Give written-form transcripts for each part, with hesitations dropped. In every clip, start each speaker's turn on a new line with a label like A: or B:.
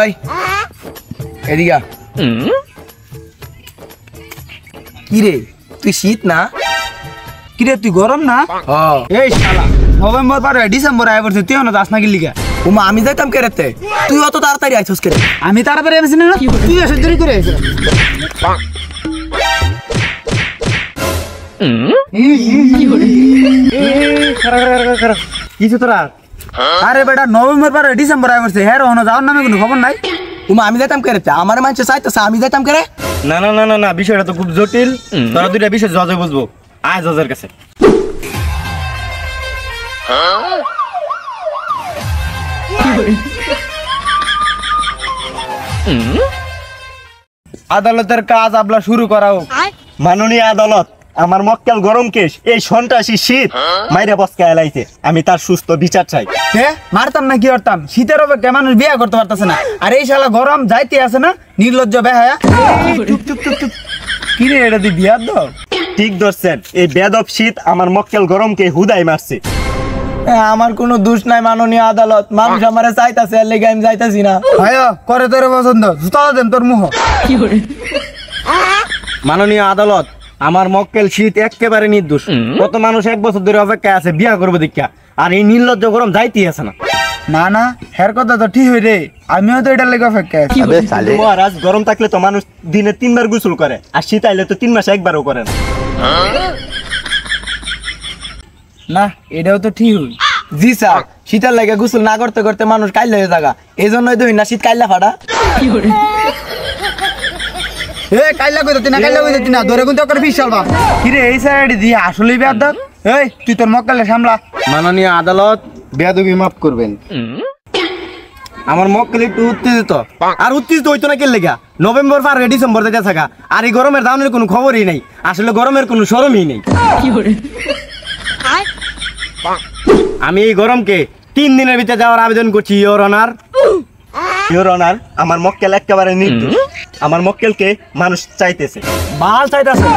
A: এই এদিকে কি রে তুই শীত না
B: কিরে তুই গরম না এই শালা নভেম্বর পার ডিসেম্বর আয় পড়ছে তুই না যাস না গিলিকা
A: উমা আমি যাইতাম কেরেতে তুই অত তাড়াতাড়ি আইছস কেরে
B: আমি তাড়াতাড়ি আসছি না তুই এসে দেরি করে আইছিস কিছু তোরা আরে বেটা নভেম্বর পার ডিসেম্বর আয় পড়ছে হ্যাঁ রহনা যাওয়ার নামে কোনো খবর নাই
A: উমা আমি যাইতাম কেরেতে আমার মানুষ চাইতেছে আমি যাইতাম কেরে
C: না না না না না বিষয়টা তো খুব জটিল তোরা দুইটা বিষয় জজে বুঝবো আয় জজের কাছে
B: আদালতের কাজ abla শুরু করা হোক
C: মাননীয় আদালত আমার মক্কেল গরম কেশ এই সন্ত্রাসী শীত মাইরে বসকা এলাইছে আমি তার সুস্থ বিচার চাই
B: মারতাম না কি করতাম শীতের অপেক্ষা মানুষ বিয়ে করতে পারতেছে না আর এই শালা গরম যাইতে আছে না নির্লজ্জ বেহায়া চুপ চুপ চুপ চুপ কি রে এটা তুই বিয়ার দাও
C: ঠিক ধরছেন এই বেদব শীত আমার মক্কেল গরমকে হুদাই মারছে
A: আমার কোনো দোষ নাই মাননীয় আদালত মানুষ আমারে চাইতাছে এর লেগে আমি যাইতাছি না
B: ভাই করে তোর পছন্দ জুতা দেন তোর মুহ
C: মাননীয় আদালত আমার মক্কেল শীত একেবারে নির্দোষ কত মানুষ 1 বছর ধরে অপেক্ষায় আছে বিয়া করবো দীক্ষা আর এই নির্লজ্জ গরম যাইতেই আছে না
B: না না হের কথা তো ঠিক হই রে আমিও তো এটার লেগে অপেক্ষায় আছি
C: মহারাজ গরম থাকলে তো মানুষ দিনে 3 বার গোসল করে আর শীত আইলে তো 3 মাসে একবারও করে না
B: না এটাও তো ঠিক হই
A: জি স্যার শীতের লেগে গোসল না করতে করতে মানুষ কাইলা হয়ে থাকা এই জন্যই তো না শীত কাইলা ফাটা
B: এ কাইলা কইতে না কাইলা কইতে না ধরে কোন চক্কর বিশাল বাপ কি রে এই সাইডে দি আসলেই বেয়াদ দাও এই তুই তোর মক্কেলে সামলা
C: মাননীয় আদালত বেয়াদবি মাফ করবেন আমার মক্কেল একটু উত্তেজিত আর উত্তেজিত হইতো না কে লেগা নভেম্বর পার ডিসেম্বর যেতে থাকা আর এই গরমের দাউনের কোনো খবরই নেই আসলে গরমের কোনো শরমই নেই আমি এই গরমকে 3 দিনের ভিতরে যাওয়ার আবেদন করছি ইওর অনার আমার মক্কেল একেবারে নির্দোষ আমার মক্কেলকে মানুষ চাইতেছে
A: বাল চাইতাছে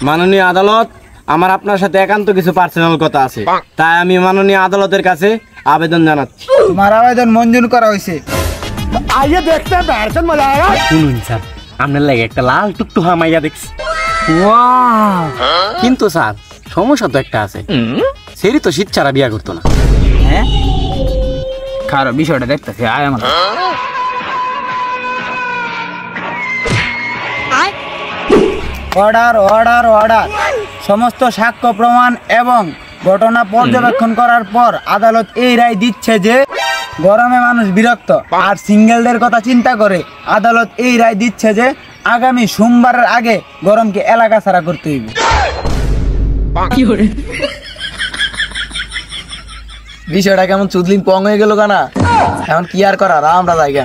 C: মাননীয় আদালত আমার আপনার সাথে একান্ত কিছু পার্সোনাল কথা আছে তাই আমি মাননীয় আদালতের কাছে আবেদন জানাচ্ছি
B: তোমার আবেদন মঞ্জুর করা হয়েছে
A: আইয়া দেখতে পারছেন মজা আয়া
C: শুনুন স্যার আপনার লাগে একটা লাল টুকটুকা মাইয়া দেখছি
A: ওয়াও
C: কিন্তু স্যার সমস্যা তো একটা আছে সেরি তো শীত ছাড়া বিয়া করতো না
B: হ্যাঁ খারাপ বিষয়টা দেখতেছি আয় আমার অর্ডার অর্ডার অর্ডার সমস্ত সাক্ষ্য প্রমাণ এবং ঘটনা পর্যবেক্ষণ করার পর আদালত এই রায় দিচ্ছে যে গরমে মানুষ বিরক্ত আর সিঙ্গেলদের কথা চিন্তা করে আদালত এই রায় দিচ্ছে যে আগামী সোমবারের আগে গরমকে এলাকা ছাড়া করতে হইবে
A: বিষয়টা কেমন চুদলিম পং হয়ে গেল কানা এখন কি আর করার আমরা জায়গা